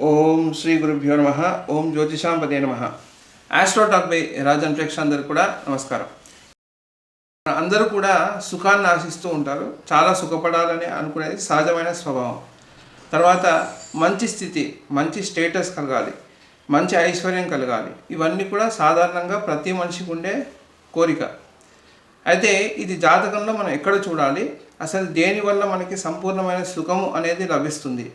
ఓం శ్రీ గురుభ్యో నమః. ఓం జ్యోతిషాంపదే నమః. ఆస్ట్రోటాక్ బై రాజన్ ప్రేక్షకులందరికీ కూడా నమస్కారం. అందరూ కూడా సుఖాన్ని ఆశిస్తూ ఉంటారు. చాలా సుఖపడాలని అనుకునేది సహజమైన స్వభావం. తర్వాత మంచి స్థితి, మంచి స్టేటస్ కలగాలి, మంచి ఐశ్వర్యం కలగాలి, ఇవన్నీ కూడా సాధారణంగా ప్రతి మనిషికి ఉండే కోరిక. అయితే ఇది జాతకంలో మనం ఎక్కడ చూడాలి, అసలు దేనివల్ల మనకి సంపూర్ణమైన సుఖము అనేది లభిస్తుంది,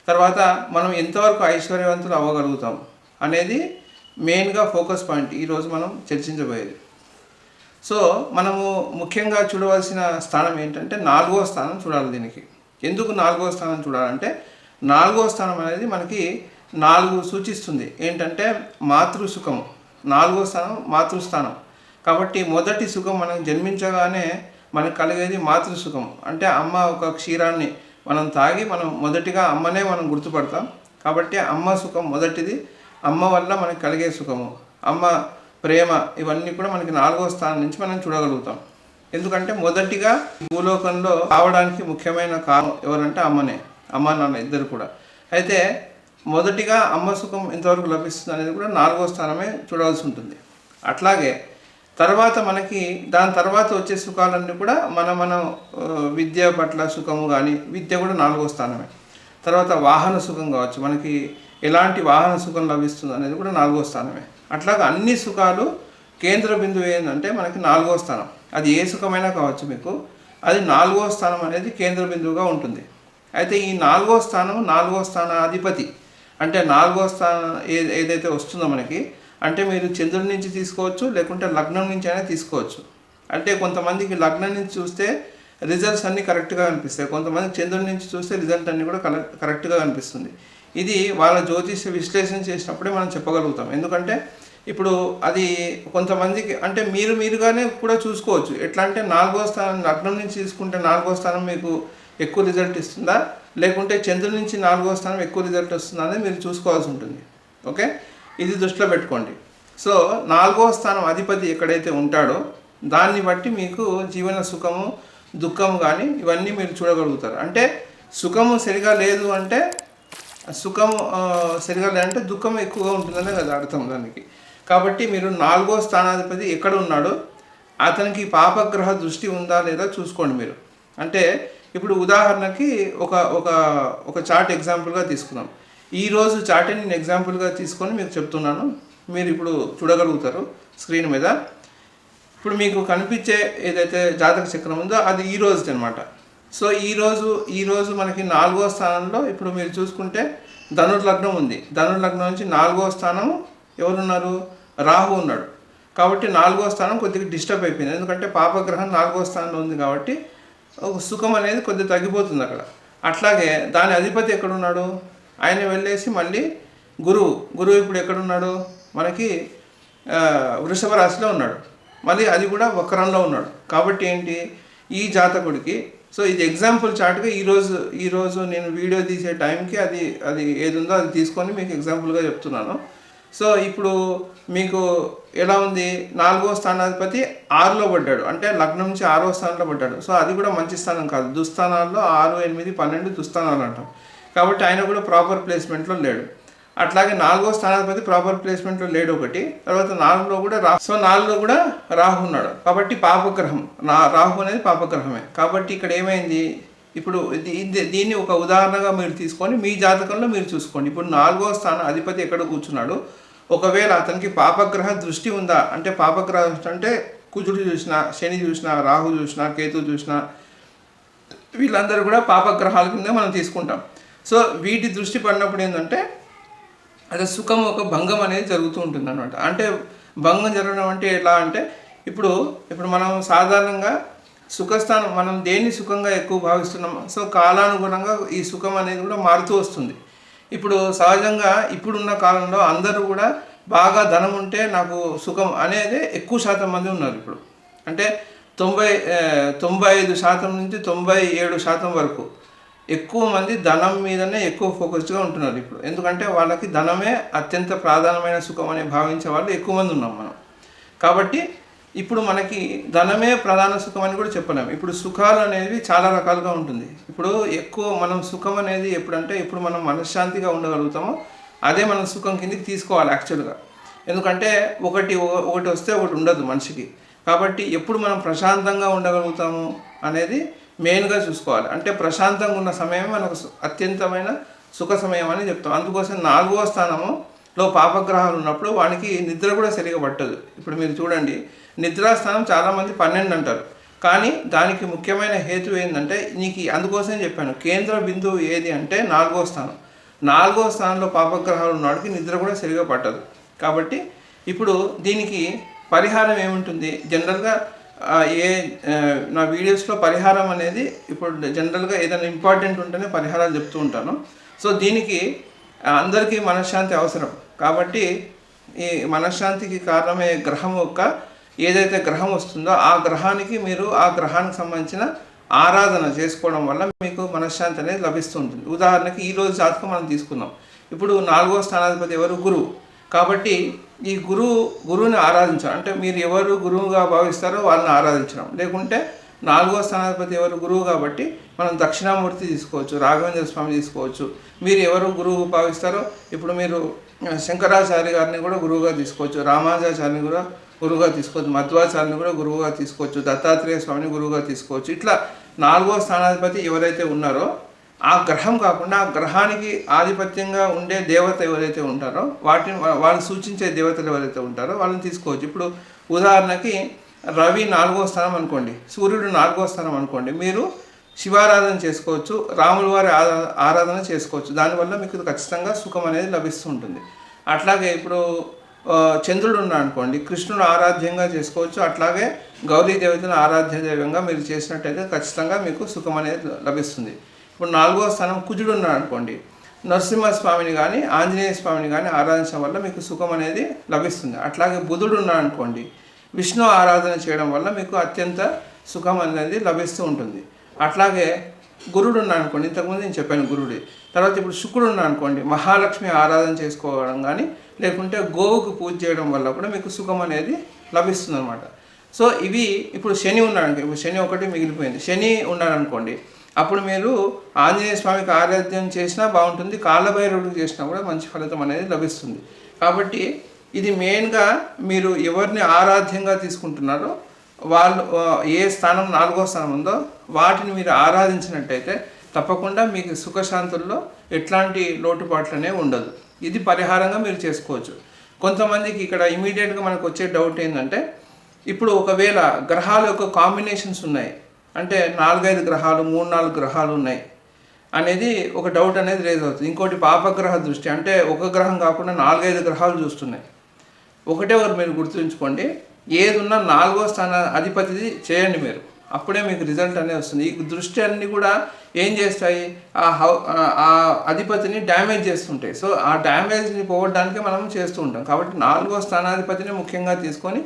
తర్వాత మనం ఎంతవరకు ఐశ్వర్యవంతులు అవ్వగలుగుతాం అనేది మెయిన్గా ఫోకస్ పాయింట్ ఈరోజు మనం చర్చించబోయేది. సో మనము ముఖ్యంగా చూడవలసిన స్థానం ఏంటంటే 4వ స్థానం చూడాలి. దీనికి ఎందుకు 4వ స్థానం చూడాలంటే 4వ స్థానం అనేది మనకి 4 సూచిస్తుంది. ఏంటంటే మాతృసుఖము. 4వ స్థానం మాతృస్థానం. కాబట్టి మొదటి సుఖం మనం జన్మించగానే మనకు కలిగేది మాతృసుఖం. అంటే అమ్మ ఒక క్షీరాన్ని మనం తాగి మనం మొదటిగా అమ్మనే మనం గుర్తుపడతాం. కాబట్టి అమ్మ సుఖం మొదటిది. అమ్మ వల్ల మనకి కలిగే సుఖము, అమ్మ ప్రేమ, ఇవన్నీ కూడా మనకి 4వ స్థానం నుంచి మనం చూడగలుగుతాం. ఎందుకంటే మొదటిగా భూలోకంలో రావడానికి ముఖ్యమైన కారణం ఎవరంటే అమ్మనే, అమ్మ నాన్న ఇద్దరు కూడా. అయితే మొదటిగా అమ్మ సుఖం ఎంతవరకు లభిస్తుంది అనేది కూడా 4వ స్థానమే చూడవలసి ఉంటుంది. అట్లాగే తర్వాత మనకి దాని తర్వాత వచ్చే సుఖాలన్నీ కూడా మనం విద్య పట్ల సుఖము కానీ, విద్య కూడా 4వ స్థానమే. తర్వాత వాహన సుఖం కావచ్చు, మనకి ఎలాంటి వాహన సుఖం లభిస్తుంది అనేది కూడా 4వ స్థానమే. అట్లాగా అన్ని సుఖాలు కేంద్ర బిందువు ఏంటంటే మనకి 4వ స్థానం. అది ఏ సుఖమైనా కావచ్చు మీకు, అది 4వ స్థానం అనేది కేంద్ర బిందువుగా ఉంటుంది. అయితే ఈ 4వ స్థానం 4వ స్థానాధిపతి అంటే 4వ స్థానం ఏదైతే వస్తుందో మనకి, అంటే మీరు చంద్రుడి నుంచి తీసుకోవచ్చు, లేకుంటే లగ్నం నుంచి అయినా తీసుకోవచ్చు. అంటే కొంతమందికి లగ్నం నుంచి చూస్తే రిజల్ట్స్ అన్నీ కరెక్ట్గా కనిపిస్తాయి, కొంతమందికి చంద్రుడి నుంచి చూస్తే రిజల్ట్ అన్నీ కూడా కరెక్ట్గా కనిపిస్తుంది. ఇది వాళ్ళ జ్యోతిష విశ్లేషణ చేసినప్పుడే మనం చెప్పగలుగుతాం. ఎందుకంటే ఇప్పుడు అది కొంతమందికి అంటే మీరుగానే కూడా చూసుకోవచ్చు. ఎట్లా అంటే 4వ స్థానం లగ్నం నుంచి తీసుకుంటే 4వ స్థానం మీకు ఎక్కువ రిజల్ట్ ఇస్తుందా, లేకుంటే చంద్రుడి నుంచి 4వ స్థానం ఎక్కువ రిజల్ట్ వస్తుందా అనేది మీరు చూసుకోవాల్సి ఉంటుంది. ఓకే, ఇది దృష్టిలో పెట్టుకోండి. సో 4వ స్థానం అధిపతి ఎక్కడైతే ఉంటాడో దాన్ని బట్టి మీకు జీవన సుఖము, దుఃఖము కానీ ఇవన్నీ మీరు చూడగలుగుతారు. అంటే సుఖము సరిగా లేదు అంటే, సుఖము సరిగా లేదంటే దుఃఖం ఎక్కువగా ఉంటుందనే కదా అర్థం దానికి. కాబట్టి మీరు 4వ స్థానాధిపతి ఎక్కడ ఉన్నాడో అతనికి పాపగ్రహ దృష్టి ఉందా లేదా చూసుకోండి మీరు. అంటే ఇప్పుడు ఉదాహరణకి ఒక చార్ట్ ఎగ్జాంపుల్గా తీసుకుందాం. ఈరోజు చార్ట్ని నేను ఎగ్జాంపుల్గా తీసుకొని మీకు చెప్తున్నాను. మీరు ఇప్పుడు చూడగలుగుతారు స్క్రీన్ మీద. ఇప్పుడు మీకు కనిపించే ఏదైతే జాతక చక్రం ఉందో అది ఈ రోజుది అనమాట. సో ఈరోజు మనకి 4వ స్థానంలో ఇప్పుడు మీరు చూసుకుంటే ధనుర్లగ్నం ఉంది. ధనుర్లగ్నం నుంచి 4వ స్థానం ఎవరున్నారు? రాహు ఉన్నాడు. కాబట్టి 4వ స్థానం కొద్దిగా డిస్టర్బ్ అయిపోయింది. ఎందుకంటే పాపగ్రహం 4వ స్థానంలో ఉంది కాబట్టి సుఖం అనేది కొద్దిగా తగ్గిపోతుంది అక్కడ. అట్లాగే దాని అధిపతి ఎక్కడున్నాడు? ఆయన వెళ్ళేసి మళ్ళీ గురువు ఇప్పుడు ఎక్కడున్నాడు? మనకి వృషభ రాశిలో ఉన్నాడు. మళ్ళీ అది కూడా వక్రంలో ఉన్నాడు. కాబట్టి ఏంటి ఈ జాతకుడికి, సో ఇది ఎగ్జాంపుల్ చార్ట్గా ఈరోజు నేను వీడియో తీసే టైంకి అది ఏది ఉందో అది తీసుకొని మీకు ఎగ్జాంపుల్గా చెప్తున్నాను. సో ఇప్పుడు మీకు ఎలా ఉంది? 4వ స్థానాధిపతి 6లో పడ్డాడు, అంటే లగ్నం నుంచి 6వ స్థానంలో పడ్డాడు. సో అది కూడా మంచి స్థానం కాదు. దుస్థానాల్లో 6, 8, 12 దుస్థానాలు అంటాం. కాబట్టి ఆయన కూడా ప్రాపర్ ప్లేస్మెంట్లో లేడు. అట్లాగే 4వ స్థానాధిపతి ప్రాపర్ ప్లేస్మెంట్లో లేడు ఒకటి. తర్వాత 4లో కూడా 4లో కూడా రాహు ఉన్నాడు. కాబట్టి పాపగ్రహం, రాహు అనేది పాపగ్రహమే. కాబట్టి ఇక్కడ ఏమైంది? ఇప్పుడు దీన్ని ఒక ఉదాహరణగా మీరు తీసుకొని మీ జాతకంలో మీరు చూసుకోండి. ఇప్పుడు 4వ స్థానం అధిపతి ఎక్కడ కూర్చున్నాడు? ఒకవేళ అతనికి పాపగ్రహ దృష్టి ఉందా అంటే, పాపగ్రహ అంటే కుజుడు చూసినా, శని చూసినా, రాహు చూసినా, కేతు చూసినా, వీళ్ళందరూ కూడా పాపగ్రహాల కింద మనం తీసుకుంటాం. సో వీటి దృష్టి పడినప్పుడు ఏంటంటే అది సుఖం ఒక భంగం అనేది జరుగుతూ ఉంటుంది అనమాట. అంటే భంగం జరగడం అంటే ఎలా అంటే, ఇప్పుడు మనం సాధారణంగా సుఖస్థానం మనం దేన్ని సుఖంగా ఎక్కువ భావిస్తున్నాం. సో కాలానుగుణంగా ఈ సుఖం అనేది కూడా మారుతూ వస్తుంది. ఇప్పుడు సహజంగా ఇప్పుడున్న కాలంలో అందరూ కూడా బాగా ధనం ఉంటే నాకు సుఖం అనేది ఎక్కువ శాతం మంది ఉన్నారు. ఇప్పుడు అంటే 95% నుంచి 97% వరకు ఎక్కువ మంది ధనం మీదనే ఎక్కువ ఫోకస్డ్గా ఉంటున్నారు ఇప్పుడు. ఎందుకంటే వాళ్ళకి ధనమే అత్యంత ప్రాధాన్యమైన సుఖం అని భావించే వాళ్ళు ఎక్కువ మంది ఉన్నాం మనం. కాబట్టి ఇప్పుడు మనకి ధనమే ప్రధాన సుఖం అని కూడా చెప్పలేము. ఇప్పుడు సుఖాలు అనేవి చాలా రకాలుగా ఉంటుంది. ఇప్పుడు ఎక్కువ మనం సుఖం అనేది ఎప్పుడంటే ఇప్పుడు మనం మనశ్శాంతిగా ఉండగలుగుతామో అదే మనం సుఖం కిందకి తీసుకోవాలి యాక్చువల్గా. ఎందుకంటే ఒకటి వస్తే ఒకటి ఉండదు మనిషికి. కాబట్టి ఎప్పుడు మనం ప్రశాంతంగా ఉండగలుగుతాము అనేది మెయిన్గా చూసుకోవాలి. అంటే ప్రశాంతంగా ఉన్న సమయమే మనకు అత్యంతమైన సుఖ సమయం అని చెప్తాం. అందుకోసం 4వ స్థానంలో పాపగ్రహాలు ఉన్నప్పుడు వానికి నిద్ర కూడా సరిగా పట్టదు. ఇప్పుడు మీరు చూడండి, నిద్రాస్థానం చాలామంది 12 అంటారు, కానీ దానికి ముఖ్యమైన హేతు ఏంటంటే నీకు అందుకోసం చెప్పాను, కేంద్ర బిందువు ఏది అంటే 4వ స్థానం. 4వ స్థానంలో పాపగ్రహాలు ఉన్నవాడికి నిద్ర కూడా సరిగా పట్టదు. కాబట్టి ఇప్పుడు దీనికి పరిహారం ఏముంటుంది? జనరల్గా నా వీడియోస్లో పరిహారం అనేది ఇప్పుడు జనరల్గా ఏదైనా ఇంపార్టెంట్ ఉంటేనే పరిహారాలు చెప్తూ ఉంటాను. సో దీనికి అందరికీ మనశ్శాంతి అవసరం. కాబట్టి ఈ మనశ్శాంతికి కారణమయ్యే గ్రహం ఏదైతే గ్రహం వస్తుందో ఆ గ్రహానికి మీరు ఆ గ్రహానికి సంబంధించిన ఆరాధన చేసుకోవడం వల్ల మీకు మనశ్శాంతి అనేది లభిస్తూ ఉంటుంది. ఉదాహరణకి ఈరోజు జాతకం మనం తీసుకుందాం. ఇప్పుడు 4వ స్థానాధిపతి ఎవరు? గురువు. కాబట్టి ఈ గురువుని ఆరాధించడం అంటే మీరు ఎవరు గురువుగా భావిస్తారో వాళ్ళని ఆరాధించడం. లేకుంటే 4వ స్థానాధిపతి ఎవరు? గురువు. కాబట్టి మనం దక్షిణామూర్తి తీసుకోవచ్చు, రాఘవేంద్ర స్వామి తీసుకోవచ్చు. మీరు ఎవరు గురువు భావిస్తారో ఇప్పుడు మీరు శంకరాచార్య గారిని కూడా గురువుగా తీసుకోవచ్చు, రామానుజాచార్యని కూడా గురువుగా తీసుకోవచ్చు, మధ్వాచార్యని కూడా గురువుగా తీసుకోవచ్చు, దత్తాత్రేయ స్వామిని గురువుగా తీసుకోవచ్చు. ఇట్లా 4వ స్థానాధిపతి ఎవరైతే ఉన్నారో ఆ గ్రహం కాకుండా ఆ గ్రహానికి ఆధిపత్యంగా ఉండే దేవత ఎవరైతే ఉంటారో వాళ్ళు సూచించే దేవతలు ఎవరైతే ఉంటారో వాళ్ళని తీసుకోవచ్చు. ఇప్పుడు ఉదాహరణకి రవి 4వ స్థానం అనుకోండి, సూర్యుడు 4వ స్థానం అనుకోండి, మీరు శివారాధన చేసుకోవచ్చు, రాముల వారి ఆరాధన చేసుకోవచ్చు. దానివల్ల మీకు ఖచ్చితంగా సుఖం అనేది లభిస్తూ ఉంటుంది. అట్లాగే ఇప్పుడు చంద్రుడు ఉన్నాడు అనుకోండి, కృష్ణుడు ఆరాధ్యంగా చేసుకోవచ్చు. అట్లాగే గౌరీ దేవతను ఆరాధ్య దైవంగా మీరు చేసినట్టయితే ఖచ్చితంగా మీకు సుఖం అనేది లభిస్తుంది. ఇప్పుడు 4వ స్థానం కుజుడు ఉన్నాడు అనుకోండి, నరసింహస్వామిని కానీ ఆంజనేయ స్వామిని కానీ ఆరాధించడం వల్ల మీకు సుఖం అనేది లభిస్తుంది. అట్లాగే బుధుడు ఉన్నాడు అనుకోండి, విష్ణు ఆరాధన చేయడం వల్ల మీకు అత్యంత సుఖం అనేది లభిస్తూ ఉంటుంది. అట్లాగే గురుడు ఉన్నాడు అనుకోండి, ఇంతకుముందు నేను చెప్పాను గురుడి తర్వాత. ఇప్పుడు శుక్రుడు ఉన్నాడు అనుకోండి, మహాలక్ష్మి ఆరాధన చేసుకోవడం కానీ లేకుంటే గోవుకు పూజ చేయడం వల్ల కూడా మీకు సుఖం అనేది లభిస్తుంది అనమాట. సో ఇవి ఇప్పుడు శని ఉన్నాడు, ఇప్పుడు శని ఒకటి మిగిలిపోయింది. శని ఉన్నాడు అనుకోండి, అప్పుడు మీరు ఆంజనేయ స్వామికి ఆరాధ్యం చేసినా బాగుంటుంది, కాళ్ళభైరవుడికి చేసినా కూడా మంచి ఫలితం అనేది లభిస్తుంది. కాబట్టి ఇది మెయిన్గా మీరు ఎవరిని ఆరాధ్యంగా తీసుకుంటున్నారో వాళ్ళు ఏ స్థానం 4వ స్థానం ఉందో వాటిని మీరు ఆరాధించినట్టయితే తప్పకుండా మీకు సుఖశాంతుల్లో ఎట్లాంటి లోటుపాట్లనే ఉండదు. ఇది పరిహారంగా మీరు చేసుకోవచ్చు. కొంతమందికి ఇక్కడ ఇమీడియట్గా మనకు వచ్చే డౌట్ ఏంటంటే, ఇప్పుడు ఒకవేళ గ్రహాల యొక్క కాంబినేషన్స్ ఉన్నాయి అంటే 4-5 గ్రహాలు 3-4 గ్రహాలు ఉన్నాయి అనేది ఒక డౌట్ అనేది రేజ్ అవుతుంది. ఇంకోటి పాపగ్రహ దృష్టి అంటే ఒక గ్రహం కాకుండా 4-5 గ్రహాలు చూస్తున్నాయి. ఒకటే మీరు గుర్తుంచుకోండి, ఏది ఉన్నా 4వ స్థాన అధిపతిది చేయండి మీరు, అప్పుడే మీకు రిజల్ట్ అనేది వస్తుంది. ఈ దృష్టి అన్నీ కూడా ఏం చేస్తాయి, ఆ అధిపతిని డ్యామేజ్ చేస్తుంటాయి. సో ఆ డ్యామేజ్ని పోగొట్టడానికి మనం చేస్తూ ఉంటాం. కాబట్టి 4వ స్థానాధిపతిని ముఖ్యంగా తీసుకొని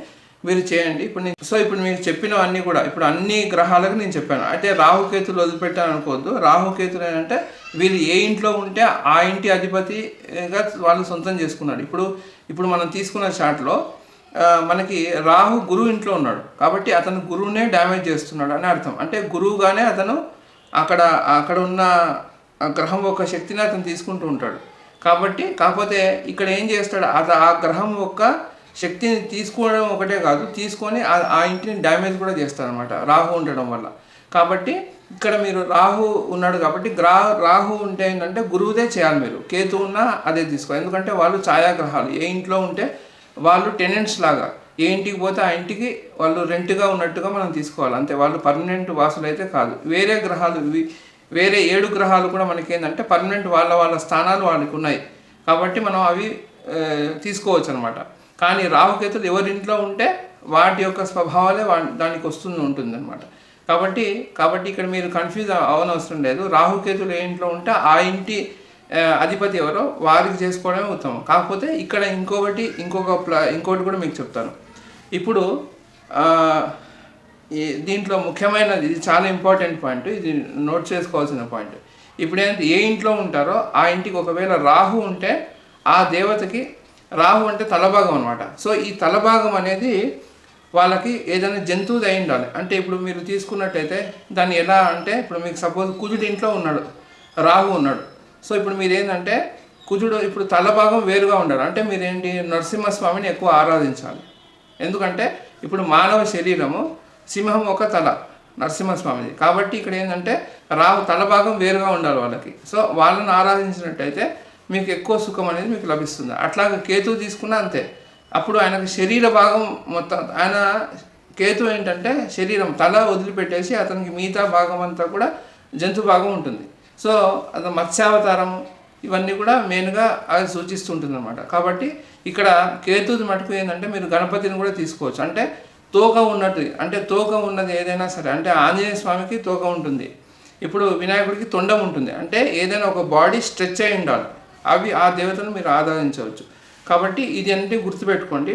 మీరు చేయండి. ఇప్పుడు మీరు చెప్పినవన్నీ కూడా ఇప్పుడు అన్ని గ్రహాలకు నేను చెప్పాను. అయితే రాహుకేతులు వదిలిపెట్టాను అనుకోవద్దు. రాహుకేతులు ఏంటంటే వీళ్ళు ఏ ఇంట్లో ఉంటే ఆ ఇంటి అధిపతిగా వాళ్ళు సొంతం చేసుకున్నాడు. ఇప్పుడు మనం తీసుకున్న చార్ట్లో మనకి రాహు గురువు ఇంట్లో ఉన్నాడు, కాబట్టి అతను గురువునే డ్యామేజ్ చేస్తున్నాడు అని అర్థం. అంటే గురువుగానే అతను అక్కడ ఉన్న గ్రహం యొక్క శక్తిని అతను తీసుకుంటూ ఉంటాడు. కాకపోతే ఇక్కడ ఏం చేస్తాడు, ఆ గ్రహం యొక్క శక్తిని తీసుకోవడం ఒకటే కాదు, తీసుకొని ఆ ఇంటిని డ్యామేజ్ కూడా చేస్తారనమాట రాహు ఉండడం వల్ల. కాబట్టి ఇక్కడ మీరు రాహు ఉన్నాడు కాబట్టి రాహు ఉంటే ఏంటంటే గురువుదే చేయాలి మీరు. కేతు ఉన్నా అదే తీసుకోవాలి, ఎందుకంటే వాళ్ళు ఛాయాగ్రహాలు. ఏ ఇంట్లో ఉంటే వాళ్ళు టెనెంట్స్ లాగా, ఏ ఇంటికి పోతే ఆ ఇంటికి వాళ్ళు రెంట్గా ఉన్నట్టుగా మనం తీసుకోవాలి అంతే. వాళ్ళు పర్మనెంట్ వాసులు అయితే కాదు. వేరే 7 గ్రహాలు కూడా మనకి ఏంటంటే పర్మనెంట్ వాళ్ళ స్థానాలు వాళ్ళకి ఉన్నాయి, కాబట్టి మనం అవి తీసుకోవచ్చు అనమాట. కానీ రాహుకేతులు ఎవరింట్లో ఉంటే వాటి యొక్క స్వభావాలే దానికి ఉంటుంది అనమాట. కాబట్టి ఇక్కడ మీరు కన్ఫ్యూజ్ అవనవసరం లేదు. రాహుకేతులు ఏ ఇంట్లో ఉంటే ఆ ఇంటి అధిపతి ఎవరో వారికి చేసుకోవడమే ఉత్తమం. కాకపోతే ఇక్కడ ఇంకోటి కూడా మీకు చెప్తాను. ఇప్పుడు దీంట్లో ముఖ్యమైనది, ఇది చాలా ఇంపార్టెంట్ పాయింట్, ఇది నోట్ చేసుకోవాల్సిన పాయింట్. ఇప్పుడు ఏంటంటే ఏ ఇంట్లో ఉంటారో ఆ ఇంటికి ఒకవేళ రాహు ఉంటే ఆ దేవతకి, రాహు అంటే తలభాగం అనమాట. సో ఈ తలభాగం అనేది వాళ్ళకి ఏదైనా జంతువుది అయి ఉండాలి. అంటే ఇప్పుడు మీరు తీసుకున్నట్టయితే దాన్ని ఎలా అంటే, ఇప్పుడు మీకు సపోజ్ కుజుడు ఇంట్లో ఉన్నాడు, రాహు ఉన్నాడు. సో ఇప్పుడు మీరు ఏంటంటే కుజుడు ఇప్పుడు తల భాగం వేరుగా ఉండాలి. అంటే మీరేంటి నరసింహస్వామిని ఎక్కువ ఆరాధించాలి. ఎందుకంటే ఇప్పుడు మానవ శరీరము సింహం ఒక తల నరసింహస్వామిది. కాబట్టి ఇక్కడ ఏంటంటే రాహు తల భాగం వేరుగా ఉండాలి వాళ్ళకి. సో వాళ్ళని ఆరాధించినట్టయితే మీకు ఎక్కువ సుఖం అనేది మీకు లభిస్తుంది. అట్లాగే కేతువు తీసుకున్నా అంతే. అప్పుడు ఆయనకి శరీర భాగం మొత్తం, ఆయన కేతు ఏంటంటే శరీరం తల వదిలిపెట్టేసి అతనికి మిగతా భాగం అంతా కూడా జంతు భాగం ఉంటుంది. సో అది మత్స్యావతారం ఇవన్నీ కూడా మెయిన్గా అది సూచిస్తుంటుంది అనమాట. కాబట్టి ఇక్కడ కేతుది మటుకు ఏంటంటే మీరు గణపతిని కూడా తీసుకోవచ్చు. అంటే తోక ఉన్నట్టు, అంటే తోక ఉన్నది ఏదైనా సరే, అంటే ఆంజనేయ స్వామికి తోక ఉంటుంది, ఇప్పుడు వినాయకుడికి తొండం ఉంటుంది. అంటే ఏదైనా ఒక బాడీ స్ట్రెచ్ అయి ఉండాలి, అవి ఆ దేవతను మీరు ఆరాధించవచ్చు. కాబట్టి ఇది అంటే గుర్తుపెట్టుకోండి.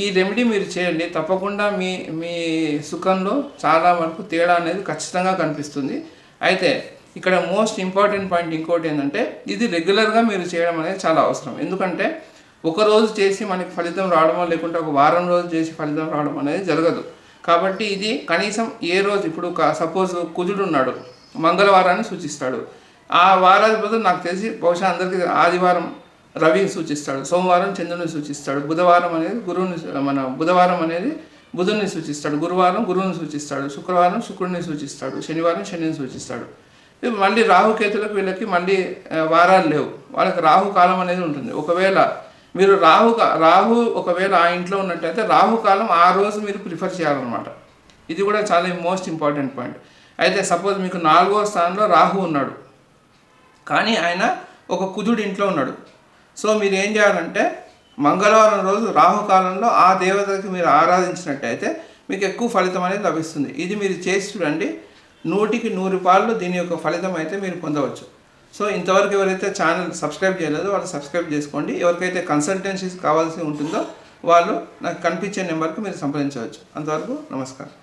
ఈ రెమెడీ మీరు చేయండి, తప్పకుండా మీ మీ సుఖంలో చాలా వరకు తేడా అనేది ఖచ్చితంగా కనిపిస్తుంది. అయితే ఇక్కడ మోస్ట్ ఇంపార్టెంట్ పాయింట్ ఇంకోటి ఏంటంటే, ఇది రెగ్యులర్గా మీరు చేయడం అనేది చాలా అవసరం. ఎందుకంటే ఒకరోజు చేసి మనకి ఫలితం రావడమో, లేకుంటే ఒక వారం రోజు చేసి ఫలితం రావడం అనేది జరగదు. కాబట్టి ఇది కనీసం ఏ రోజు, ఇప్పుడు సపోజ్ కుజుడు ఉన్నాడు, మంగళవారాన్ని సూచిస్తాడు. ఆ వారాధిపతి నాకు తెలిసి బహుశా అందరికీ ఆదివారం రవిని సూచిస్తాడు, సోమవారం చంద్రుని సూచిస్తాడు, బుధవారం అనేది బుధవారం అనేది బుధుని సూచిస్తాడు, గురువారం గురువుని సూచిస్తాడు, శుక్రవారం శుక్రుడిని సూచిస్తాడు, శనివారం శనిని సూచిస్తాడు. మళ్ళీ రాహుకేతులకు వీళ్ళకి మళ్ళీ వారాలు లేవు, వాళ్ళకి రాహు కాలం అనేది ఉంటుంది. ఒకవేళ మీరు రాహు ఒకవేళ ఆ ఇంట్లో ఉన్నట్టయితే రాహుకాలం ఆ రోజు మీరు ప్రిఫర్ చేయాలన్నమాట. ఇది కూడా చాలా మోస్ట్ ఇంపార్టెంట్ పాయింట్. అయితే సపోజ్ మీకు 4వ స్థానంలో రాహు ఉన్నాడు, కానీ ఆయన ఒక కుజుడు ఇంట్లో ఉన్నాడు. సో మీరు ఏం చేయాలంటే మంగళవారం రోజు రాహుకాలంలో ఆ దేవతకి మీరు ఆరాధించినట్టయితే మీకు ఎక్కువ ఫలితం అనేది లభిస్తుంది. ఇది మీరు చేసి చూడండి, 100కి 100 పాళ్ళు దీని యొక్క ఫలితం అయితే మీరు పొందవచ్చు. సో ఇంతవరకు ఎవరైతే ఛానల్ సబ్స్క్రైబ్ చేయలేదో వాళ్ళు సబ్స్క్రైబ్ చేసుకోండి. ఎవరికైతే కన్సల్టెన్సీస్ కావాల్సి ఉంటుందో వాళ్ళు నాకు కనిపించే నెంబర్కి మీరు సంప్రదించవచ్చు. అంతవరకు నమస్కారం.